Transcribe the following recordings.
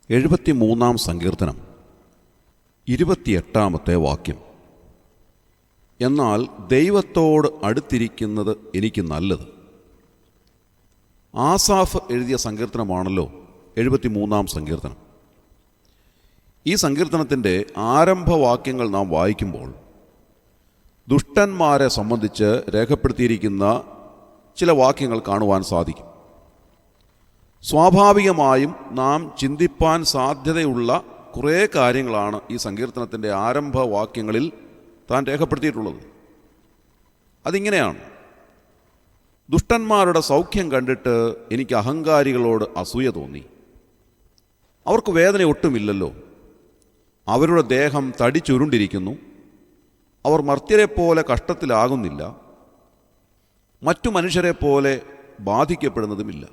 73-ാം സങ്കീർത്തനം 28-ാമത്തെ വാക്യം. എന്നാൽ ദൈവത്തോട് അടുത്തിരിക്കുന്നത് എനിക്ക് നല്ലത്. ആസാഫ് എഴുതിയ സങ്കീർത്തനമാണല്ലോ 73-ാം സങ്കീർത്തനം. ഈ സങ്കീർത്തനത്തിൻ്റെ ആരംഭവാക്യങ്ങൾ നാം വായിക്കുമ്പോൾ ദുഷ്ടന്മാരെ സംബന്ധിച്ച് രേഖപ്പെടുത്തിയിരിക്കുന്ന ചില വാക്യങ്ങൾ കാണുവാൻ സാധിക്കും. സ്വാഭാവികമായും നാം ചിന്തിപ്പാൻ സാധ്യതയുള്ള കുറേ കാര്യങ്ങളാണ് ഈ സങ്കീർത്തനത്തിൻ്റെ ആരംഭവാക്യങ്ങളിൽ താൻ രേഖപ്പെടുത്തിയിട്ടുള്ളത്. അതിങ്ങനെയാണ്: ദുഷ്ടന്മാരുടെ സൗഖ്യം കണ്ടിട്ട് എനിക്ക് അഹങ്കാരികളോട് അസൂയ തോന്നി. അവർക്ക് വേദന ഒട്ടുമില്ലല്ലോ. അവരുടെ ദേഹം തടിച്ചുരുണ്ടിരിക്കുന്നു. അവർ മർത്യരെപ്പോലെ കഷ്ടത്തിലാകുന്നില്ല, മറ്റു മനുഷ്യരെപ്പോലെ ബാധിക്കപ്പെടുന്നതുമില്ല.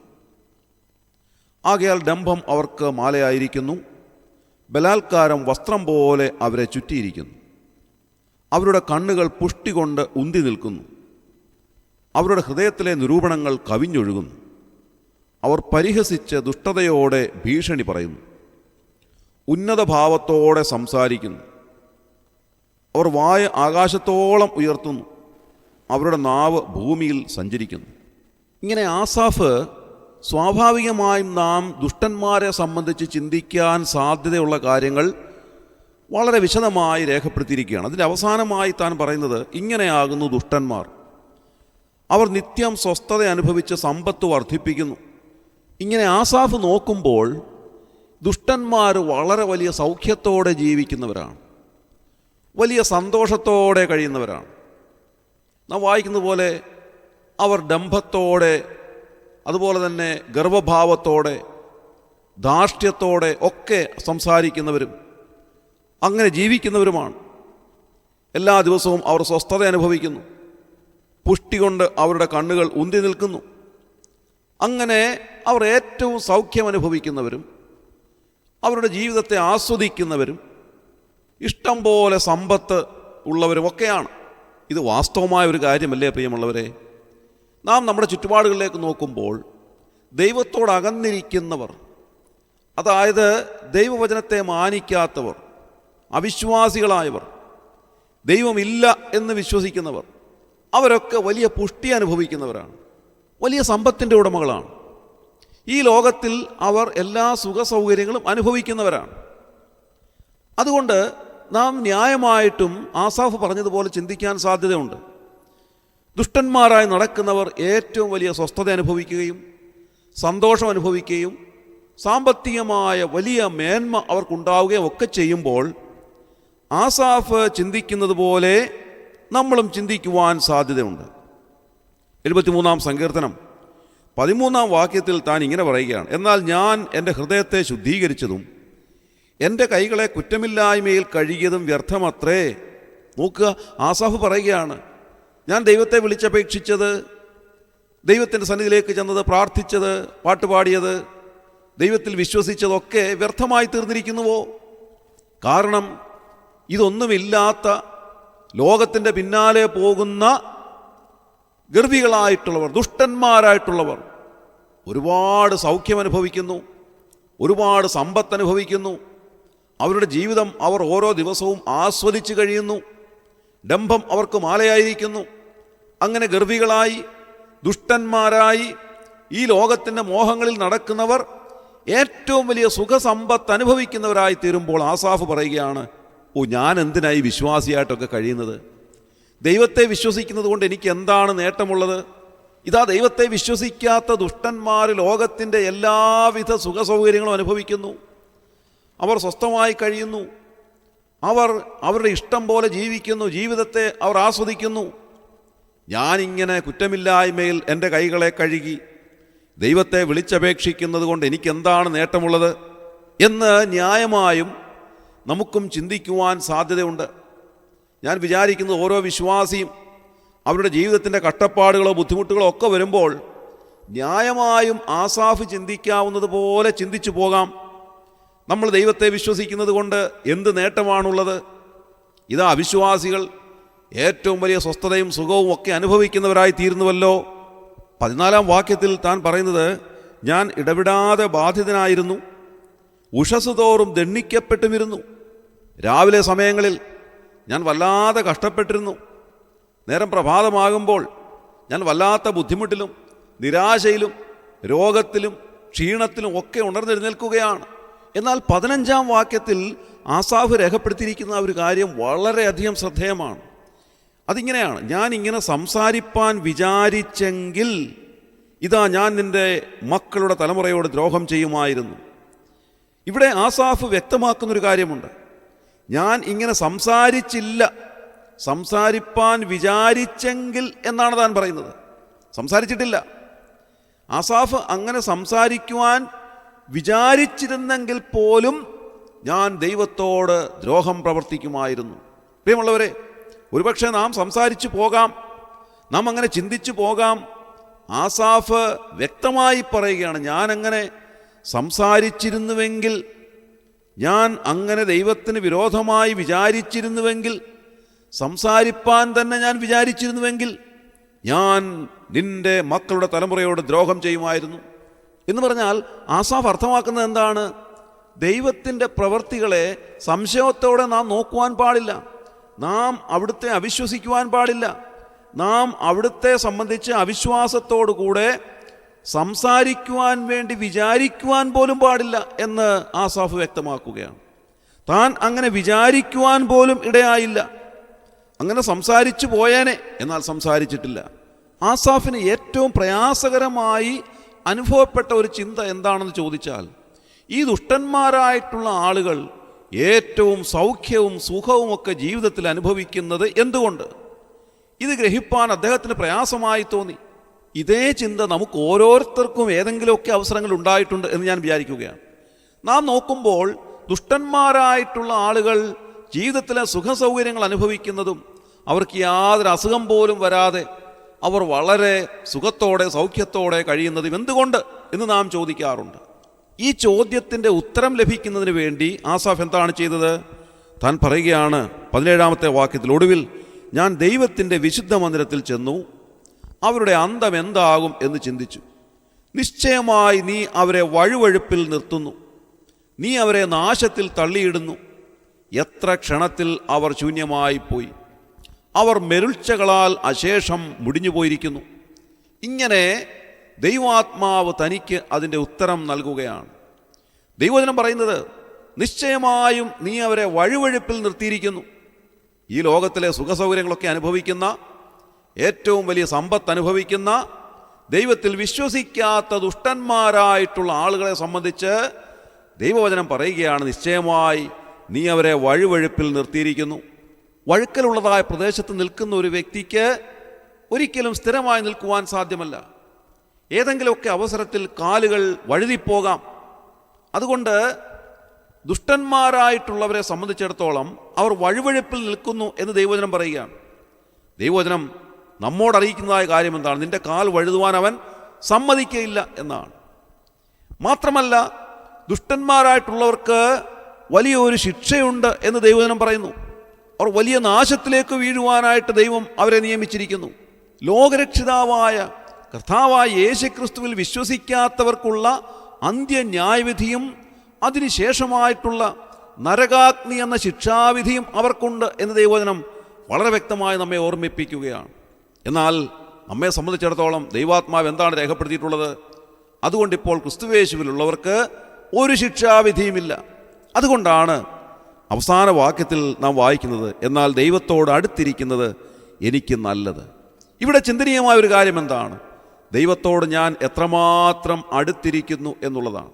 ആകയാൽ ഡംഭം അവർക്ക് മാലയായിരിക്കുന്നു, ബലാത്കാരം വസ്ത്രം പോലെ അവരെ ചുറ്റിയിരിക്കുന്നു. അവരുടെ കണ്ണുകൾ പുഷ്ടി കൊണ്ട് ഉന്തി നിൽക്കുന്നു, അവരുടെ ഹൃദയത്തിലെ നിരൂപണങ്ങൾ കവിഞ്ഞൊഴുകുന്നു. അവർ പരിഹസിച്ച് ദുഷ്ടതയോടെ ഭീഷണി പറയുന്നു, ഉന്നത ഭാവത്തോടെ സംസാരിക്കുന്നു. അവർ വായ ആകാശത്തോളം ഉയർത്തുന്നു, അവരുടെ നാവ് ഭൂമിയിൽ സഞ്ചരിക്കുന്നു. ഇങ്ങനെ ആസാഫ് സ്വാഭാവികമായും നാം ദുഷ്ടന്മാരെ സംബന്ധിച്ച് ചിന്തിക്കാൻ സാധ്യതയുള്ള കാര്യങ്ങൾ വളരെ വിശദമായി രേഖപ്പെടുത്തിയിരിക്കുകയാണ്. അതിൻ്റെ അവസാനമായി താൻ പറയുന്നത് ഇങ്ങനെയാകുന്നു ദുഷ്ടന്മാർ. അവർ നിത്യം സ്വസ്ഥത അനുഭവിച്ച് സമ്പത്ത് വർദ്ധിപ്പിക്കുന്നു. ഇങ്ങനെ ആസാഫ് നോക്കുമ്പോൾ ദുഷ്ടന്മാർ വളരെ വലിയ സൗഖ്യത്തോടെ ജീവിക്കുന്നവരാണ്, വലിയ സന്തോഷത്തോടെ കഴിയുന്നവരാണ്. നാം വായിക്കുന്ന പോലെ അവർ ഡംഭത്തോടെ, അതുപോലെ തന്നെ ഗർവഭാവത്തോടെ, ധാർഷ്ട്യത്തോടെ ഒക്കെ സംസാരിക്കുന്നവരും അങ്ങനെ ജീവിക്കുന്നവരുമാണ്. എല്ലാ ദിവസവും അവർ സ്വസ്ഥത അനുഭവിക്കുന്നു, പുഷ്ടി കൊണ്ട് അവരുടെ കണ്ണുകൾ ഉന്തി നിൽക്കുന്നു. അങ്ങനെ അവർ ഏറ്റവും സൗഖ്യം അനുഭവിക്കുന്നവരും അവരുടെ ജീവിതത്തെ ആസ്വദിക്കുന്നവരും ഇഷ്ടം പോലെ സമ്പത്ത് ഉള്ളവരുമൊക്കെയാണ്. ഇത് വാസ്തവമായ ഒരു കാര്യമല്ലേ പ്രിയമുള്ളവരെ? നാം നമ്മുടെ ചുറ്റുപാടുകളിലേക്ക് നോക്കുമ്പോൾ ദൈവത്തോടകന്നിരിക്കുന്നവർ, അതായത് ദൈവവചനത്തെ മാനിക്കാത്തവർ, അവിശ്വാസികളായവർ, ദൈവമില്ല എന്ന് വിശ്വസിക്കുന്നവർ, അവരൊക്കെ വലിയ പുഷ്ടി അനുഭവിക്കുന്നവരാണ്, വലിയ സമ്പത്തിൻ്റെ ഉടമകളാണ്. ഈ ലോകത്തിൽ അവർ എല്ലാ സുഖസൗകര്യങ്ങളും അനുഭവിക്കുന്നവരാണ്. അതുകൊണ്ട് നാം ന്യായമായിട്ടും ആസാഫ് പറഞ്ഞതുപോലെ ചിന്തിക്കാൻ സാധ്യതയുണ്ട്. ദുഷ്ടന്മാരായി നടക്കുന്നവർ ഏറ്റവും വലിയ സ്വസ്ഥത അനുഭവിക്കുകയും സന്തോഷം അനുഭവിക്കുകയും സാമ്പത്തികമായ വലിയ മേന്മ അവർക്കുണ്ടാവുകയും ഒക്കെ ചെയ്യുമ്പോൾ ആസാഫ് ചിന്തിക്കുന്നത് പോലെ നമ്മളും ചിന്തിക്കുവാൻ സാധ്യതയുണ്ട്. 73-ാം സങ്കീർത്തനം 13-ാം വാക്യത്തിൽ താൻ ഇങ്ങനെ പറയുകയാണ്, എന്നാൽ ഞാൻ എൻ്റെ ഹൃദയത്തെ ശുദ്ധീകരിച്ചതും എൻ്റെ കൈകളെ കുറ്റമില്ലായ്മയിൽ കഴുകിയതും വ്യർത്ഥമത്രേ. നോക്കുക, ആസാഫ് പറയുകയാണ്, ഞാൻ ദൈവത്തെ വിളിച്ചപേക്ഷിച്ചത്, ദൈവത്തിൻ്റെ സന്നിധിയിലേക്ക് ചെന്നത്, പ്രാർത്ഥിച്ചത്, പാട്ടുപാടിയത്, ദൈവത്തിൽ വിശ്വസിച്ചതൊക്കെ വ്യർത്ഥമായി തീർന്നിരിക്കുന്നുവോ? കാരണം ഇതൊന്നുമില്ലാത്ത ലോകത്തിൻ്റെ പിന്നാലെ പോകുന്ന ഗർവികളായിട്ടുള്ളവർ, ദുഷ്ടന്മാരായിട്ടുള്ളവർ ഒരുപാട് സൗഖ്യം അനുഭവിക്കുന്നു, ഒരുപാട് സമ്പത്ത് അനുഭവിക്കുന്നു. അവരുടെ ജീവിതം അവർ ഓരോ ദിവസവും ആസ്വദിച്ച് കഴിയുന്നു. ഡംഭം അവർക്ക് മാലയായിരിക്കുന്നു. അങ്ങനെ ഗർവികളായി, ദുഷ്ടന്മാരായി ഈ ലോകത്തിൻ്റെ മോഹങ്ങളിൽ നടക്കുന്നവർ ഏറ്റവും വലിയ സുഖസമ്പത്ത് അനുഭവിക്കുന്നവരായി തീരുമ്പോൾ ആസാഫ് പറയുകയാണ്, ഞാൻ എന്തിനായി വിശ്വാസിയായിട്ടൊക്കെ കഴിയുന്നത്? ദൈവത്തെ വിശ്വസിക്കുന്നത് കൊണ്ട് എനിക്ക് എന്താണ് നേട്ടമുള്ളത്? ഇതാ ദൈവത്തെ വിശ്വസിക്കാത്ത ദുഷ്ടന്മാർ ലോകത്തിൻ്റെ എല്ലാവിധ സുഖസൗകര്യങ്ങളും അനുഭവിക്കുന്നു. അവർ സ്വസ്ഥമായി കഴിയുന്നു, അവർ അവരുടെ ഇഷ്ടം പോലെ ജീവിക്കുന്നു, ജീവിതത്തെ അവർ ആസ്വദിക്കുന്നു. ഞാനിങ്ങനെ കുറ്റമില്ലായ്മയിൽ എൻ്റെ കൈകളെ കഴുകി ദൈവത്തെ വിളിച്ചപേക്ഷിക്കുന്നത് കൊണ്ട് എനിക്കെന്താണ് നേട്ടമുള്ളത് എന്ന് ന്യായമായും നമുക്കും ചിന്തിക്കുവാൻ സാധ്യതയുണ്ട്. ഞാൻ വിചാരിക്കുന്നത് ഓരോ വിശ്വാസിയും അവരുടെ ജീവിതത്തിൻ്റെ കഷ്ടപ്പാടുകളോ ബുദ്ധിമുട്ടുകളോ ഒക്കെ വരുമ്പോൾ ന്യായമായും ആസാഫ് ചിന്തിക്കാവുന്നത് പോലെ ചിന്തിച്ചു പോകാം. നമ്മൾ ദൈവത്തെ വിശ്വസിക്കുന്നത് കൊണ്ട് എന്ത് നേട്ടമാണുള്ളത്? ഇതാ അവിശ്വാസികൾ ഏറ്റവും വലിയ സ്വസ്ഥതയും സുഖവും ഒക്കെ അനുഭവിക്കുന്നവരായി തീർന്നുവല്ലോ. 14-ാം വാക്യത്തിൽ താൻ പറയുന്നത്, ഞാൻ ഇടവിടാതെ ബാധിതനായിരുന്നു, ഉഷസ് തോറും ദണ്ഡിക്കപ്പെട്ടുമിരുന്നു. രാവിലെ സമയങ്ങളിൽ ഞാൻ വല്ലാതെ കഷ്ടപ്പെട്ടിരുന്നു. നേരം പ്രഭാതമാകുമ്പോൾ ഞാൻ വല്ലാത്ത ബുദ്ധിമുട്ടിലും നിരാശയിലും രോഗത്തിലും ക്ഷീണത്തിലും ഒക്കെ ഉണർന്നെഴുന്നേൽക്കുകയാണ്. എന്നാൽ 15-ാം വാക്യത്തിൽ ആസാഫ് രേഖപ്പെടുത്തിയിരിക്കുന്ന ഒരു കാര്യം വളരെയധികം ശ്രദ്ധേയമാണ്. അതിങ്ങനെയാണ്, ഞാൻ ഇങ്ങനെ സംസാരിപ്പാൻ വിചാരിച്ചെങ്കിൽ ഇതാ ഞാൻ നിൻ്റെ മക്കളുടെ തലമുറയോട് ദ്രോഹം ചെയ്യുമായിരുന്നു. ഇവിടെ ആസാഫ് വ്യക്തമാക്കുന്നൊരു കാര്യമുണ്ട്. ഞാൻ ഇങ്ങനെ സംസാരിച്ചില്ല, സംസാരിപ്പാൻ വിചാരിച്ചെങ്കിൽ എന്നാണ് താൻ പറയുന്നത്. സംസാരിച്ചിട്ടില്ല. ആസാഫ് അങ്ങനെ സംസാരിക്കുവാൻ വിചാരിച്ചിരുന്നെങ്കിൽ പോലും ഞാൻ ദൈവത്തോട് ദ്രോഹം പ്രവർത്തിക്കുമായിരുന്നു. പ്രിയമുള്ളവരെ, ഒരുപക്ഷെ നാം സംസാരിച്ചു പോകാം, നാം അങ്ങനെ ചിന്തിച്ചു പോകാം. ആസാഫ് വ്യക്തമായി പറയുകയാണ്, ഞാനങ്ങനെ സംസാരിച്ചിരുന്നുവെങ്കിൽ, ഞാൻ അങ്ങനെ ദൈവത്തിന് വിരോധമായി വിചാരിച്ചിരുന്നുവെങ്കിൽ, സംസാരിപ്പാൻ തന്നെ ഞാൻ വിചാരിച്ചിരുന്നുവെങ്കിൽ, ഞാൻ നിന്റെ മക്കളുടെ തലമുറയോട് ദ്രോഹം ചെയ്യുമായിരുന്നു എന്ന് പറഞ്ഞാൽ ആസാഫ് അർത്ഥമാക്കുന്നത് എന്താണ്? ദൈവത്തിൻ്റെ പ്രവൃത്തികളെ സംശയത്തോടെ നാം നോക്കുവാൻ പാടില്ല. നാം അവിടുത്തെ അവിശ്വസിക്കുവാൻ പാടില്ല. നാം അവിടുത്തെ സംബന്ധിച്ച് അവിശ്വാസത്തോടുകൂടെ സംസാരിക്കുവാൻ വേണ്ടി വിചാരിക്കുവാൻ പോലും പാടില്ല എന്ന് ആസാഫ് വ്യക്തമാക്കുകയാണ്. താൻ അങ്ങനെ വിചാരിക്കുവാൻ പോലും ഇടയായില്ല. അങ്ങനെ സംസാരിച്ചു പോയേനെ, എന്നാൽ സംസാരിച്ചിട്ടില്ല. ആസാഫിന് ഏറ്റവും പ്രയാസകരമായി അനുഭവപ്പെട്ട ഒരു ചിന്ത എന്താണെന്ന് ചോദിച്ചാൽ, ഈ ദുഷ്ടന്മാരായിട്ടുള്ള ആളുകൾ ഏറ്റവും സൗഖ്യവും സുഖവുമൊക്കെ ജീവിതത്തിൽ അനുഭവിക്കുന്നത് എന്തുകൊണ്ട്? ഇത് ഗ്രഹിപ്പാൻ അദ്ദേഹത്തിന് പ്രയാസമായി തോന്നി. ഇതേ ചിന്ത നമുക്ക് ഓരോരുത്തർക്കും ഏതെങ്കിലുമൊക്കെ അവസരങ്ങൾ ഉണ്ടായിട്ടുണ്ട് എന്ന് ഞാൻ വിചാരിക്കുകയാണ്. നാം നോക്കുമ്പോൾ ദുഷ്ടന്മാരായിട്ടുള്ള ആളുകൾ ജീവിതത്തിലെ സുഖസൗകര്യങ്ങൾ അനുഭവിക്കുന്നതും അവർക്ക് യാതൊരു അസുഖം പോലും വരാതെ അവർ വളരെ സുഖത്തോടെ സൗഖ്യത്തോടെ കഴിയുന്നതും എന്തുകൊണ്ട് എന്ന് നാം ചോദിക്കാറുണ്ട്. ഈ ചോദ്യത്തിൻ്റെ ഉത്തരം ലഭിക്കുന്നതിന് വേണ്ടി ആസാഫ് എന്താണ് ചെയ്തത്? താൻ പറയുകയാണ് 17-ാമത്തെ വാക്യത്തിൽ, ഒടുവിൽ ഞാൻ ദൈവത്തിൻ്റെ വിശുദ്ധ മന്ദിരത്തിൽ ചെന്നു, അവരുടെ അന്തം എന്താകും എന്ന് ചിന്തിച്ചു. നിശ്ചയമായി നീ അവരെ വഴുവഴുപ്പിൽ നിർത്തുന്നു, നീ അവരെ നാശത്തിൽ തള്ളിയിടുന്നു. എത്ര ക്ഷണത്തിൽ അവർ ശൂന്യമായി പോയി, അവർ മെരുൾച്ചകളാൽ അശേഷം മുടിഞ്ഞുപോയിരിക്കുന്നു. ഇങ്ങനെ ദൈവാത്മാവ് തനിക്ക് അതിൻ്റെ ഉത്തരം നൽകുകയാണ്. ദൈവവചനം പറയുന്നത്, നിശ്ചയമായും നീ അവരെ വഴുവഴുപ്പിൽ നിർത്തിയിരിക്കുന്നു. ഈ ലോകത്തിലെ സുഖസൗകര്യങ്ങളൊക്കെ അനുഭവിക്കുന്ന, ഏറ്റവും വലിയ സമ്പത്ത് അനുഭവിക്കുന്ന, ദൈവത്തിൽ വിശ്വസിക്കാത്ത ദുഷ്ടന്മാരായിട്ടുള്ള ആളുകളെ സംബന്ധിച്ച് ദൈവവചനം പറയുകയാണ്, നിശ്ചയമായി നീ അവരെ വഴുവഴുപ്പിൽ നിർത്തിയിരിക്കുന്നു. വഴുക്കലുള്ളതായ പ്രദേശത്ത് നിൽക്കുന്ന ഒരു വ്യക്തിക്ക് ഒരിക്കലും സ്ഥിരമായി നിൽക്കുവാൻ സാധ്യമല്ല. ഏതെങ്കിലുമൊക്കെ അവസരത്തിൽ കാലുകൾ വഴുതിപ്പോകാം. അതുകൊണ്ട് ദുഷ്ടന്മാരായിട്ടുള്ളവരെ സംബന്ധിച്ചിടത്തോളം അവർ വഴുവഴുപ്പിൽ നിൽക്കുന്നു എന്ന് ദൈവവചനം പറയുകയാണ്. ദൈവവചനം നമ്മോടറിയിക്കുന്നതായ കാര്യം എന്താണ്? നിന്റെ കാൽ വഴുതുവാൻ അവൻ സമ്മതിക്കയില്ല എന്നാണ്. മാത്രമല്ല, ദുഷ്ടന്മാരായിട്ടുള്ളവർക്ക് വലിയൊരു ശിക്ഷയുണ്ട് എന്ന് ദൈവവചനം പറയുന്നു. അവർ വലിയ നാശത്തിലേക്ക് വീഴുവാനായിട്ട് ദൈവം അവരെ നിയമിച്ചിരിക്കുന്നു. ലോകരക്ഷിതാവായ കർത്താവായ യേശുക്രിസ്തുവിൽ വിശ്വസിക്കാത്തവർക്കുള്ള അന്ത്യന്യായവിധിയും അതിനുശേഷമായിട്ടുള്ള നരകാഗ്നി എന്ന ശിക്ഷാവിധിയും അവർക്കുണ്ട് എന്ന് ദൈവവചനം വളരെ വ്യക്തമായി നമ്മെ ഓർമ്മിപ്പിക്കുകയാണ്. എന്നാൽ നമ്മെ സംബന്ധിച്ചിടത്തോളം ദൈവാത്മാവ് എന്താണ് രേഖപ്പെടുത്തിയിട്ടുള്ളത്? അതുകൊണ്ടിപ്പോൾ ക്രിസ്തുയേശുവിലുള്ളവർക്ക് ഒരു ശിക്ഷാവിധിയുമില്ല. അതുകൊണ്ടാണ് അവസാന വാക്യത്തിൽ നാം വായിക്കുന്നത്, എന്നാൽ ദൈവത്തോട് അടുത്തിരിക്കുന്നത് എനിക്ക് നല്ലത്. ഇവിടെ ചിന്തനീയമായ ഒരു കാര്യം എന്താണ്? ദൈവത്തോട് ഞാൻ എത്രമാത്രം അടുത്തിരിക്കുന്നു എന്നുള്ളതാണ്.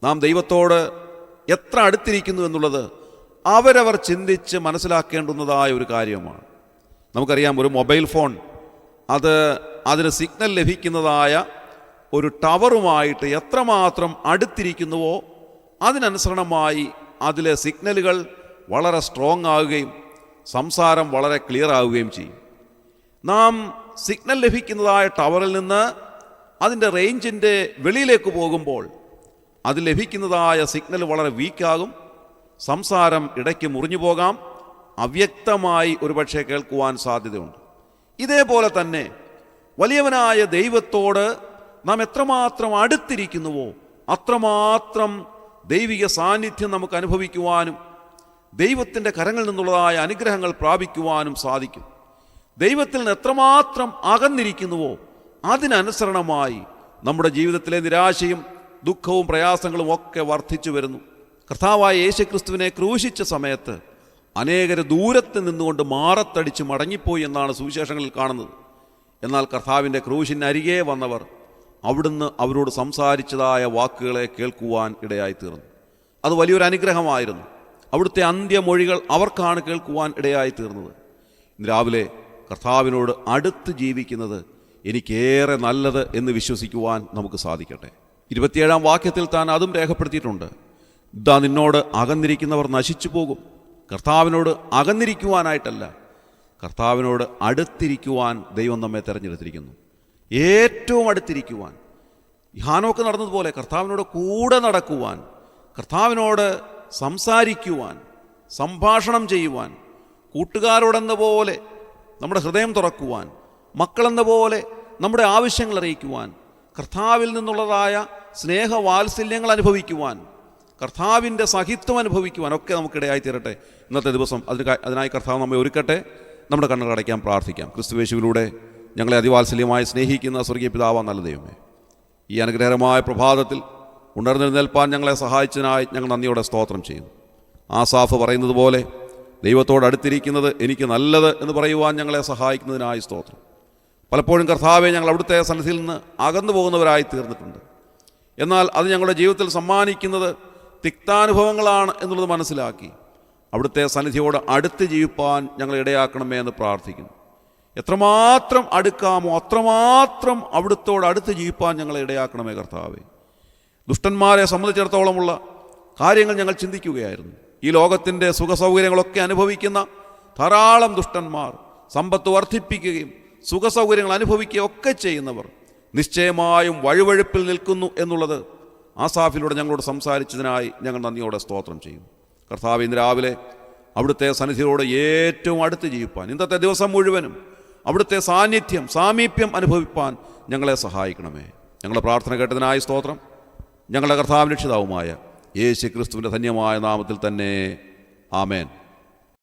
നാം ദൈവത്തോട് എത്ര അടുത്തിരിക്കുന്നു എന്നുള്ളത് അവരവർ ചിന്തിച്ച് മനസ്സിലാക്കേണ്ടുന്നതായ ഒരു കാര്യമാണ്. നമുക്കറിയാം, ഒരു മൊബൈൽ ഫോൺ അതിന് സിഗ്നൽ ലഭിക്കുന്നതായ ഒരു ടവറുമായിട്ട് എത്രമാത്രം അടുത്തിരിക്കുന്നുവോ അതിനനുസരണമായി അതിലെ സിഗ്നലുകൾ വളരെ സ്ട്രോങ് ആവുകയും സംസാരം വളരെ ക്ലിയർ ആവുകയും ചെയ്യും. നാം സിഗ്നൽ ലഭിക്കുന്നതായ ടവറിൽ നിന്ന് അതിൻ്റെ റേഞ്ചിൻ്റെ വെളിയിലേക്ക് പോകുമ്പോൾ അത് ലഭിക്കുന്നതായ സിഗ്നൽ വളരെ വീക്കാകും, സംസാരം ഇടയ്ക്ക് മുറിഞ്ഞു പോകാം, അവ്യക്തമായി ഒരുപക്ഷെ കേൾക്കുവാൻ സാധ്യതയുണ്ട്. ഇതേപോലെ തന്നെ വലിയവനായ ദൈവത്തോട് നാം എത്രമാത്രം അടുത്തിരിക്കുന്നുവോ അത്രമാത്രം ദൈവിക സാന്നിധ്യം നമുക്ക് അനുഭവിക്കുവാനും ദൈവത്തിൻ്റെ കരങ്ങളിൽ നിന്നുള്ളതായ അനുഗ്രഹങ്ങൾ പ്രാപിക്കുവാനും സാധിക്കും. ദൈവത്തിൽ നിന്ന് എത്രമാത്രം അകന്നിരിക്കുന്നുവോ അതിനനുസരണമായി നമ്മുടെ ജീവിതത്തിലെ നിരാശയും ദുഃഖവും പ്രയാസങ്ങളും ഒക്കെ വർദ്ധിച്ചു വരുന്നു. കർത്താവായ യേശുക്രിസ്തുവിനെ ക്രൂശിച്ച സമയത്ത് അനേകർ ദൂരത്ത് നിന്നുകൊണ്ട് മാറത്തടിച്ച് മടങ്ങിപ്പോയി എന്നാണ് സുവിശേഷങ്ങളിൽ കാണുന്നത്. എന്നാൽ കർത്താവിൻ്റെ ക്രൂശിനരികെ വന്നവർ അവിടുന്ന് അവരോട് സംസാരിച്ചതായ വാക്കുകളെ കേൾക്കുവാൻ ഇടയായിത്തീർന്നു. അത് വലിയൊരു അനുഗ്രഹമായിരുന്നു. അവിടുത്തെ അന്ത്യമൊഴികൾ അവർക്കാണ് കേൾക്കുവാൻ ഇടയായിത്തീർന്നത്. ഇന്ന് രാവിലെ കർത്താവിനോട് അടുത്ത് ജീവിക്കുന്നത് എനിക്കേറെ നല്ലത് എന്ന് വിശ്വസിക്കുവാൻ നമുക്ക് സാധിക്കട്ടെ. 27-ാം വാക്യത്തിൽ താൻ അതും രേഖപ്പെടുത്തിയിട്ടുണ്ട്. ഇതാ നിന്നോട് അകന്നിരിക്കുന്നവർ നശിച്ചു പോകും. കർത്താവിനോട് അകന്നിരിക്കുവാനായിട്ടല്ല, കർത്താവിനോട് അടുത്തിരിക്കുവാൻ ദൈവം നമ്മെ തിരഞ്ഞെടുത്തിരിക്കുന്നു. ഏറ്റവും അടുത്തിരിക്കുവാൻ, ഹാനോക്ക് നടന്നതുപോലെ കർത്താവിനോട് കൂടെ നടക്കുവാൻ, കർത്താവിനോട് സംസാരിക്കുവാൻ, സംഭാഷണം ചെയ്യുവാൻ, കൂട്ടുകാരോടെന്ന പോലെ നമ്മുടെ ഹൃദയം തുറക്കുവാൻ, മക്കളെന്ന പോലെ നമ്മുടെ ആവശ്യങ്ങൾ അറിയിക്കുവാൻ, കർത്താവിൽ നിന്നുള്ളതായ സ്നേഹവാത്സല്യങ്ങൾ അനുഭവിക്കുവാൻ, കർത്താവിൻ്റെ സഹിത്വം അനുഭവിക്കുവാൻ ഒക്കെ നമുക്കിടയായി തീരട്ടെ. ഇന്നത്തെ ദിവസം അതിനായി കർത്താവ് നമ്മെ ഒരുക്കട്ടെ. നമ്മുടെ കണ്ണുകൾ അടയ്ക്കാൻ പ്രാർത്ഥിക്കാം. ക്രിസ്തുയേശുവിലൂടെ ഞങ്ങളെ അതിവാത്സല്യമായി സ്നേഹിക്കുന്ന സ്വർഗീയ പിതാവാം നല്ല ദൈവമേ, ഈ അനുഗ്രഹകരമായ പ്രഭാതത്തിൽ ഉണർന്നെഴുന്നേൽപ്പാൻ ഞങ്ങളെ സഹായിച്ചതിനായി ഞങ്ങൾ നന്ദിയോടെ സ്തോത്രം ചെയ്യുന്നു. ആസാഫ് പറയുന്നത് പോലെ ദൈവത്തോട് അടുത്തിരിക്കുന്നത് എനിക്ക് നല്ലത് എന്ന് പറയുവാൻ ഞങ്ങളെ സഹായിക്കുന്നതിനായി സ്തോത്രം. പലപ്പോഴും കർത്താവെ, ഞങ്ങൾ അവിടുത്തെ സന്നിധിയിൽ നിന്ന് അകന്നു പോകുന്നവരായി തീർന്നിട്ടുണ്ട്. എന്നാൽ അത് ഞങ്ങളുടെ ജീവിതത്തിൽ സമ്മാനിക്കുന്നത് തിക്താനുഭവങ്ങളാണ് എന്നുള്ളത് മനസ്സിലാക്കി അവിടുത്തെ സന്നിധിയോട് അടുത്ത് ജീവിപ്പാൻ ഞങ്ങളെ ഇടയാക്കണമേ എന്ന് പ്രാർത്ഥിക്കുന്നു. എത്രമാത്രം അടുക്കാമോ അത്രമാത്രം അവിടുത്തോട് അടുത്ത് ജീവിപ്പാൻ ഞങ്ങളെ ഇടയാക്കണമേ കർത്താവേ. ദുഷ്ടന്മാരെ സംബന്ധിച്ചിടത്തോളമുള്ള കാര്യങ്ങൾ ഞങ്ങൾ ചിന്തിക്കുകയായിരുന്നു. ഈ ലോകത്തിൻ്റെ സുഖസൗകര്യങ്ങളൊക്കെ അനുഭവിക്കുന്ന ധാരാളം ദുഷ്ടന്മാർ, സമ്പത്ത് വർദ്ധിപ്പിക്കുകയും സുഖസൗകര്യങ്ങൾ അനുഭവിക്കുകയും ഒക്കെ ചെയ്യുന്നവർ നിശ്ചയമായും വഴുവഴുപ്പിൽ നിൽക്കുന്നു എന്നുള്ളത് ആസാഫിലൂടെ ഞങ്ങളോട് സംസാരിച്ചതിനായി ഞങ്ങൾ നന്ദിയോടെ സ്തോത്രം ചെയ്യും. കർത്താവ്, ഇന്ന് രാവിലെ അവിടുത്തെ സന്നിധിയോട് ഏറ്റവും അടുത്ത് ജീവിപ്പാൻ, ഇന്നത്തെ ദിവസം മുഴുവനും അവിടുത്തെ സാമീപ്യം അനുഭവിപ്പാൻ ഞങ്ങളെ സഹായിക്കണമേ. ഞങ്ങളുടെ പ്രാർത്ഥന കേട്ടതിനായി സ്തോത്രം. ഞങ്ങളുടെ കർത്താവിൻ രക്ഷിതാവുമായ യേശു ക്രിസ്തുവിൻ്റെ ധന്യമായ നാമത്തിൽ തന്നെ ആമേൻ.